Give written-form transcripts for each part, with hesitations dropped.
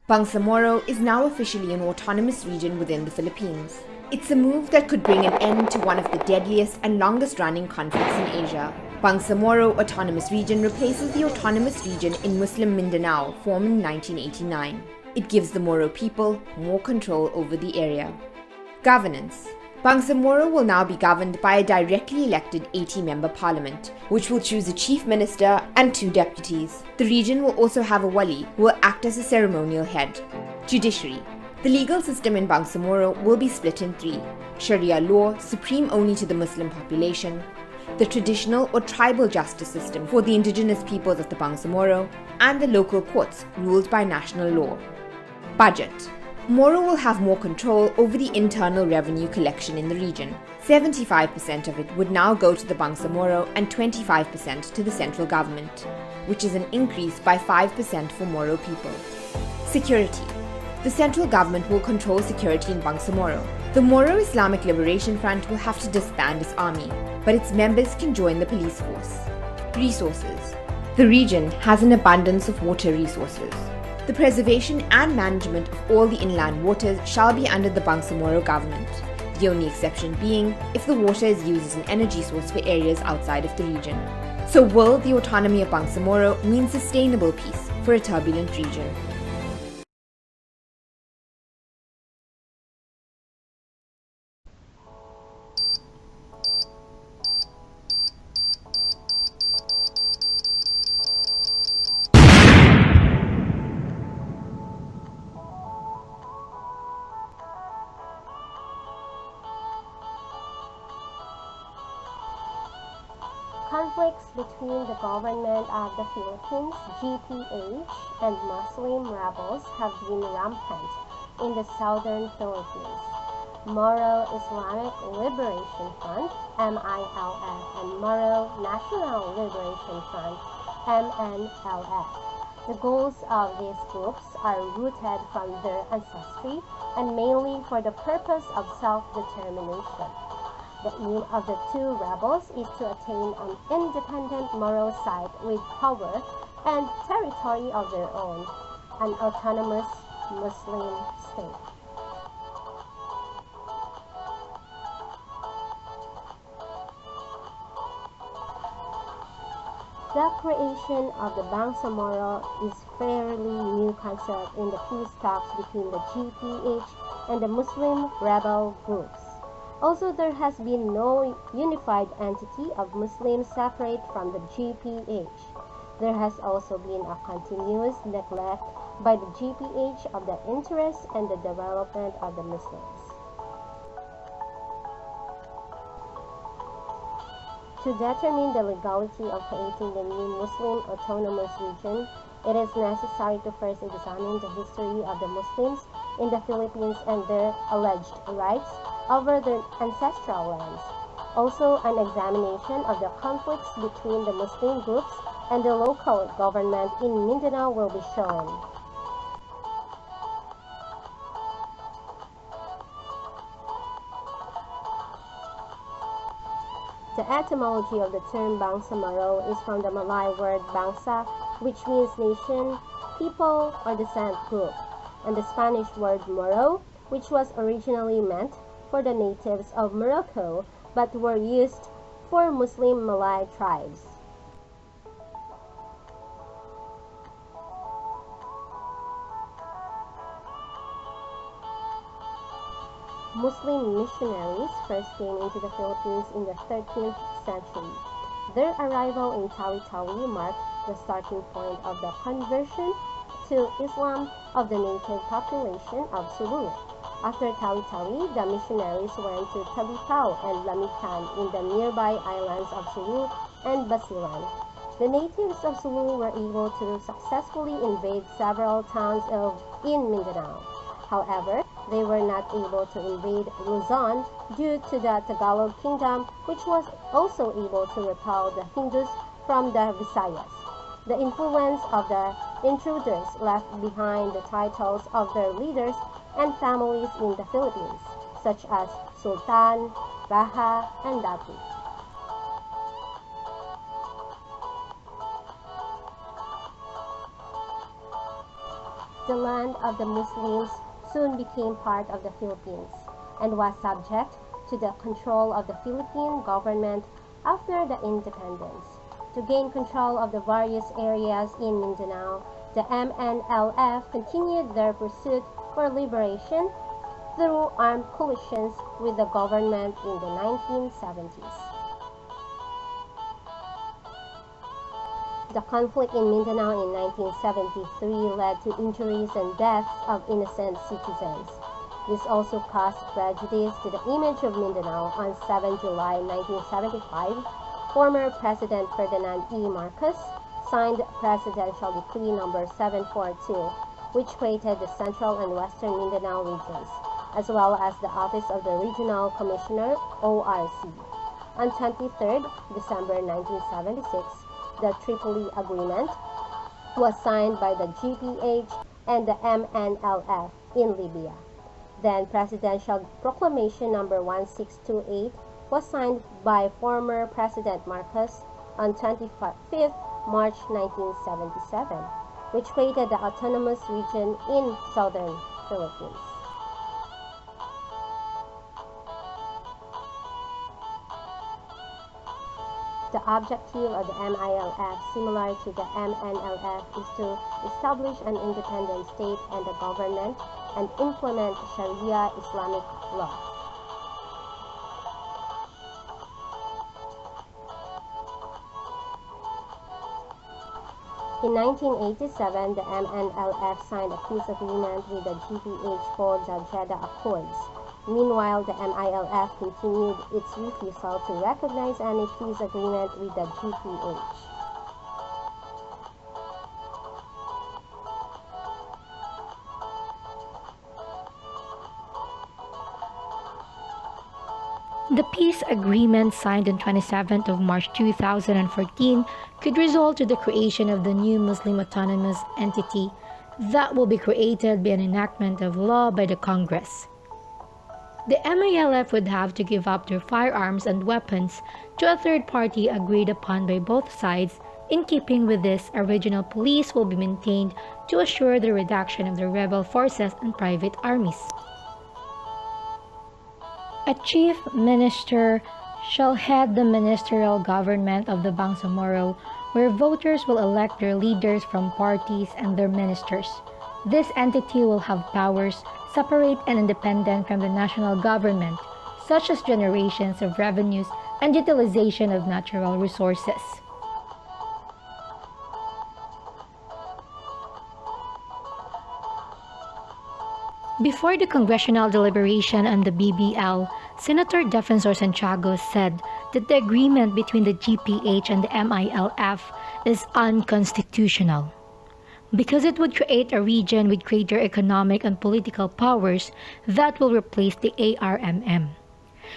Bangsamoro is now officially an autonomous region within the Philippines. It's a move that could bring an end to one of the deadliest and longest-running conflicts in Asia. Bangsamoro Autonomous Region replaces the autonomous region in Muslim Mindanao, formed in 1989. It gives the Moro people more control over the area. Governance. Bangsamoro will now be governed by a directly elected 80-member parliament, which will choose a chief minister and 2 deputies. The region will also have a wali, who will act as a ceremonial head. Judiciary. The legal system in Bangsamoro will be split in 3. Sharia law, supreme only to the Muslim population, the traditional or tribal justice system for the indigenous peoples of the Bangsamoro, and the local courts ruled by national law. Budget. Moro will have more control over the internal revenue collection in the region. 75% of it would now go to the Bangsamoro and 25% to the central government, which is an increase by 5% for Moro people. Security. The central government will control security in Bangsamoro. The Moro Islamic Liberation Front will have to disband its army, but its members can join the police force. Resources. The region has an abundance of water resources. The preservation and management of all the inland waters shall be under the Bangsamoro government, the only exception being if the water is used as an energy source for areas outside of the region. So will the autonomy of Bangsamoro mean sustainable peace for a turbulent region? Conflicts between the government of the Philippines, GPH, and Muslim rebels have been rampant in the southern Philippines. Moro Islamic Liberation Front, MILF, and Moro National Liberation Front, MNLF. The goals of these groups are rooted from their ancestry and mainly for the purpose of self-determination. The aim of the 2 rebels is to attain an independent Moro site with power and territory of their own, an autonomous Muslim state. The creation of the Bangsamoro is a fairly new concept in the peace talks between the GPH and the Muslim rebel groups. Also, there has been no unified entity of Muslims separate from the GPH. There has also been a continuous neglect by the GPH of the interests and the development of the Muslims. To determine the legality of creating the new Muslim autonomous region, it is necessary to first examine the history of the Muslims in the Philippines and their alleged rights over their ancestral lands. Also, an examination of the conflicts between the Muslim groups and the local government in Mindanao will be shown. The etymology of the term Bangsamoro is from the Malay word Bangsa, which means nation, people, or descent group, and the Spanish word Moro, which was originally meant for the natives of Morocco but were used for Muslim Malay tribes. Muslim missionaries first came into the Philippines in the 13th century. Their arrival in Tawi-Tawi marked the starting point of the conversion to Islam of the native population of Sulu. After Tawi-Tawi, the missionaries went to Talipao and Lamitan in the nearby islands of Sulu and Basilan. The natives of Sulu were able to successfully invade several towns in Mindanao. However, they were not able to invade Luzon due to the Tagalog Kingdom, which was also able to repel the Hindus from the Visayas. The influence of the intruders left behind the titles of their leaders and families in the Philippines, such as Sultan, Raja, and Datu. the land of the Muslims soon became part of the Philippines and was subject to the control of the Philippine government after the independence. To gain control of the various areas in Mindanao, the MNLF continued their pursuit for liberation through armed coalitions with the government in the 1970s. The conflict in Mindanao in 1973 led to injuries and deaths of innocent citizens. This also caused prejudice to the image of Mindanao. On 7 July 1975, former President Ferdinand E. Marcos signed Presidential Decree No. 742, which created the Central and Western Mindanao regions, as well as the Office of the Regional Commissioner, ORC. On 23 December 1976, the Tripoli Agreement was signed by the GPH and the MNLF in Libya. Then Presidential Proclamation No. 1628 was signed by former President Marcos on 25th March 1977, which created the autonomous region in southern Philippines. The objective of the MILF, similar to the MNLF, is to establish an independent state and a government and implement Sharia Islamic law. In 1987, the MNLF signed a peace agreement with the GPH called the Jeddah Accords. Meanwhile, the MILF continued its refusal to recognize any peace agreement with the GPH. The peace agreement signed on 27th of March 2014 could result to the creation of the new Muslim autonomous entity that will be created by an enactment of law by the Congress. The MILF would have to give up their firearms and weapons to a third party agreed upon by both sides. In keeping with this, a regional police will be maintained to assure the reduction of the rebel forces and private armies. A chief minister shall head the ministerial government of the Bangsamoro, where voters will elect their leaders from parties and their ministers. This entity will have powers separate and independent from the national government, such as generations of revenues and utilization of natural resources. Before the congressional deliberation on the BBL, Senator Defensor Santiago said that the agreement between the GPH and the MILF is unconstitutional because it would create a region with greater economic and political powers that will replace the ARMM.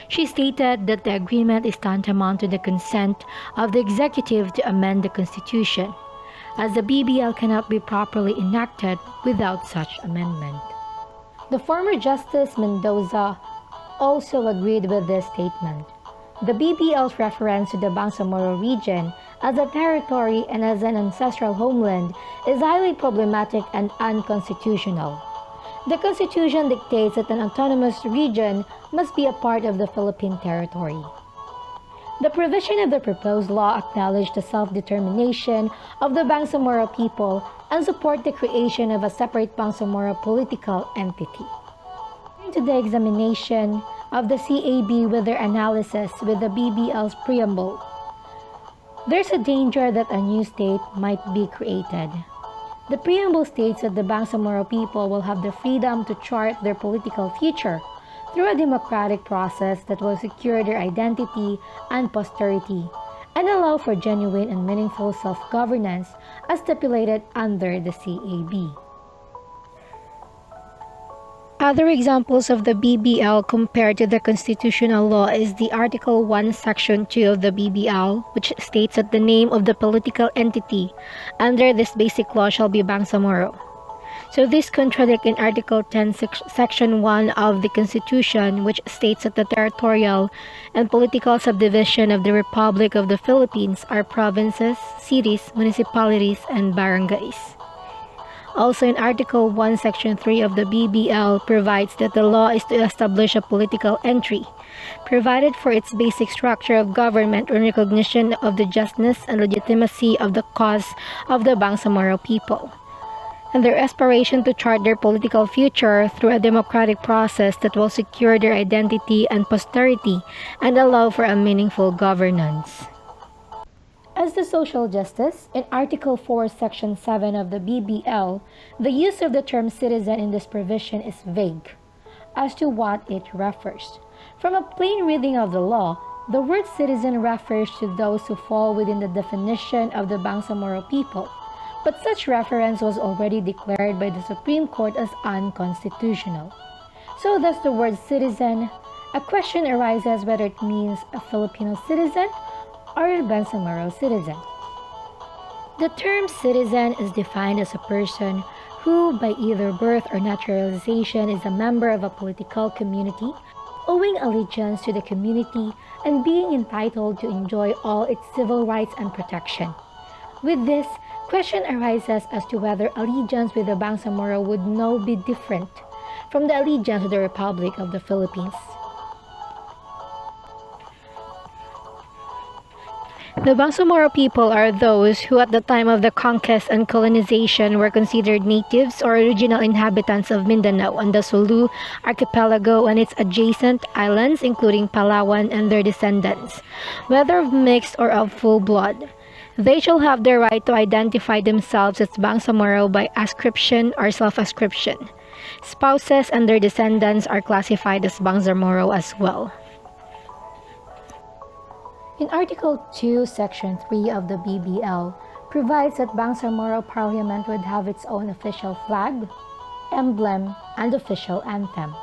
She stated that the agreement is tantamount to the consent of the executive to amend the Constitution, as the BBL cannot be properly enacted without such amendment. The former Justice Mendoza also agreed with this statement. The BBL's reference to the Bangsamoro region as a territory and as an ancestral homeland is highly problematic and unconstitutional. The Constitution dictates that an autonomous region must be a part of the Philippine territory. The provision of the proposed law acknowledged the self-determination of the Bangsamoro people and support the creation of a separate Bangsamoro political entity. According to the examination of the CAB with their analysis with the BBL's preamble, there's a danger that a new state might be created. The preamble states that the Bangsamoro people will have the freedom to chart their political future through a democratic process that will secure their identity and posterity and allow for genuine and meaningful self-governance as stipulated under the CAB. Other examples of the BBL compared to the constitutional law is the Article 1, Section 2 of the BBL, which states that the name of the political entity under this basic law shall be Bangsamoro. So this contradicts in Article 10, Section 1 of the Constitution, which states that the territorial and political subdivision of the Republic of the Philippines are provinces, cities, municipalities, and barangays. Also in Article 1, Section 3 of the BBL provides that the law is to establish a political entry, provided for its basic structure of government in recognition of the justness and legitimacy of the cause of the Bangsamoro people, and their aspiration to chart their political future through a democratic process that will secure their identity and posterity and allow for a meaningful governance. As to social justice, in Article 4, Section 7 of the BBL, the use of the term citizen in this provision is vague as to what it refers. From a plain reading of the law, the word citizen refers to those who fall within the definition of the Bangsamoro people, but such reference was already declared by the Supreme Court as unconstitutional. So thus the word citizen, a question arises whether it means a Filipino citizen or a Bangsamoro citizen. The term citizen is defined as a person who, by either birth or naturalization, is a member of a political community, owing allegiance to the community and being entitled to enjoy all its civil rights and protection. With this, question arises as to whether allegiance with the Bangsamoro would now be different from the allegiance to the Republic of the Philippines. The Bangsamoro people are those who at the time of the conquest and colonization were considered natives or original inhabitants of Mindanao and the Sulu archipelago and its adjacent islands, including Palawan and their descendants, whether of mixed or of full blood. They shall have the right to identify themselves as Bangsamoro by ascription or self-ascription. Spouses and their descendants are classified as Bangsamoro as well. In Article 2, Section 3 of the BBL provides that Bangsamoro Parliament would have its own official flag, emblem, and official anthem.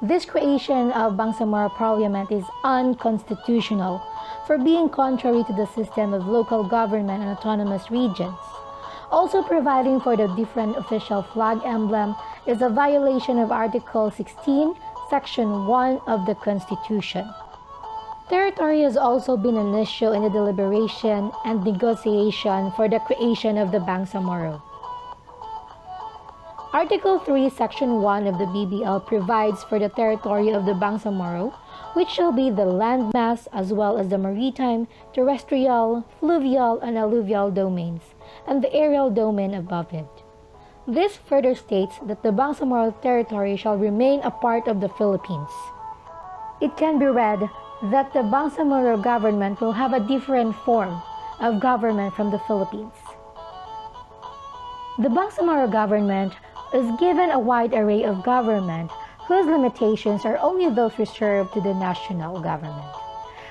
This creation of Bangsamoro Parliament is unconstitutional for being contrary to the system of local government and autonomous regions. Also providing for the different official flag emblem is a violation of Article 16, Section 1 of the Constitution. Territory has also been an issue in the deliberation and negotiation for the creation of the Bangsamoro. Article 3, Section 1 of the BBL provides for the territory of the Bangsamoro, which shall be the landmass as well as the maritime, terrestrial, fluvial, and alluvial domains, and the aerial domain above it. This further states that the Bangsamoro territory shall remain a part of the Philippines. It can be read that the Bangsamoro government will have a different form of government from the Philippines. The Bangsamoro government is given a wide array of government whose limitations are only those reserved to the national government.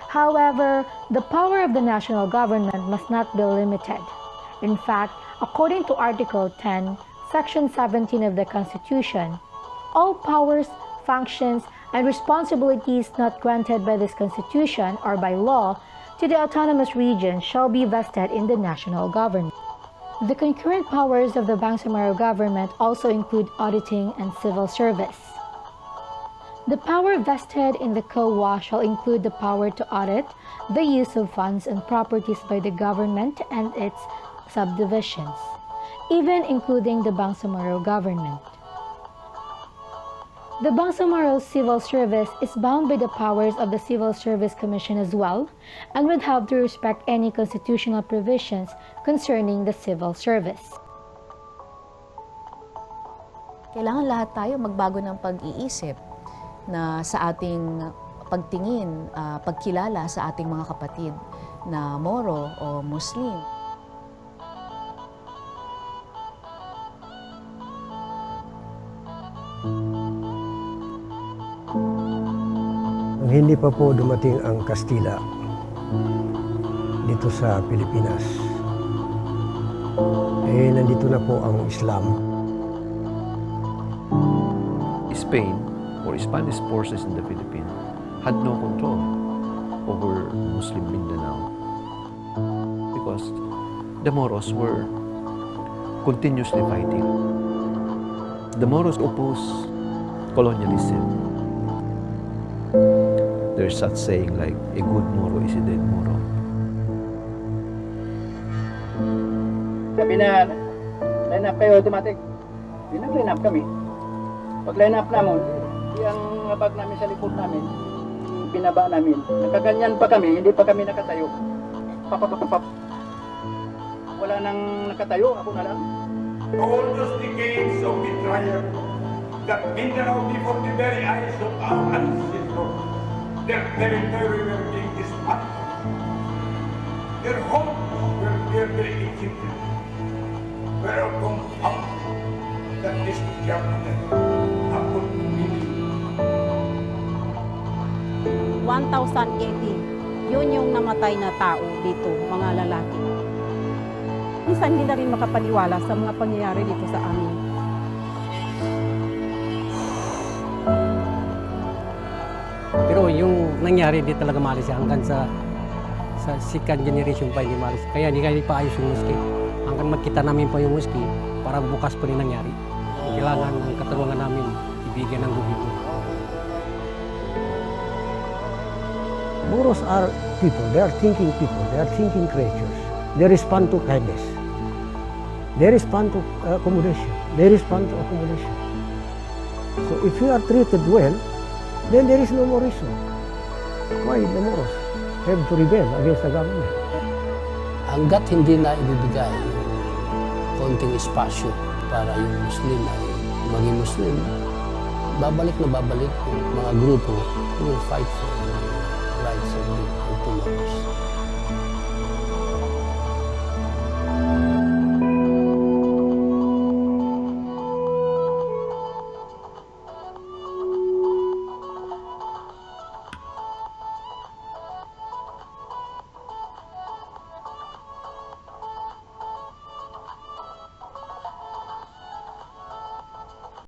However, the power of the national government must not be limited. In fact, according to Article 10, Section 17 of the Constitution, all powers, functions, and responsibilities not granted by this Constitution or by law to the autonomous regions shall be vested in the national government. The concurrent powers of the Bangsamoro government also include auditing and civil service. The power vested in the COA shall include the power to audit the use of funds and properties by the government and its subdivisions, even including the Bangsamoro government. The Bangsamoro Civil Service is bound by the powers of the Civil Service Commission as well, and would have to respect any constitutional provisions concerning the civil service. Kailangan lahat tayo magbago ng pag-iisip na sa ating pagtingin, pagkilala sa ating mga kapatid na Moro o Muslim. Hindi pa po dumating ang Kastila dito sa Pilipinas. Nandito na po ang Islam. Spain or Spanish forces in the Philippines had no control over Muslim Mindanao because the Moros were continuously fighting. The Moros oppose colonialism. There's such saying like, a good Moro is a dead Moro. Sabi na line up kayo automatic. Di nag-line up kami. Pag line up namin, yung bag namin sa likod namin, binaba namin. Nakaganyan pa kami, hindi pa kami nakatayo. Papapapapap. Wala nang nakatayo, ako na lang. All those decades of betrayal that Mindanao before the very eyes of our ancestors, their territory were being dismantled. Their homes were barely exited. Were compounded that this government happened to me. 1,080. Yun yung namatay na tao dito, mga lalaki. Minsan hindi na rin makapaniwala sa mga pangyayari dito sa amin. Pero yung nangyari, di talaga maalis hanggang sa second generation pa hindi maalis. Kaya hindi pa ayos yung muski. Hanggang magkita namin pa yung muski, parang bukas pa rin nangyari. Kailangan ng katarungan namin ibigay ng gobyerno. Moros are people, they are thinking creatures. They respond to kindness. They respond to accommodation. So if you are treated well, then there is no more reason why the Moros have to rebel against the government. Hanggat hindi na ibibigay yung konting espasyo para yung Muslim ay maging Muslim, babalik yung mga grupo who will fight for the rights of the Moros.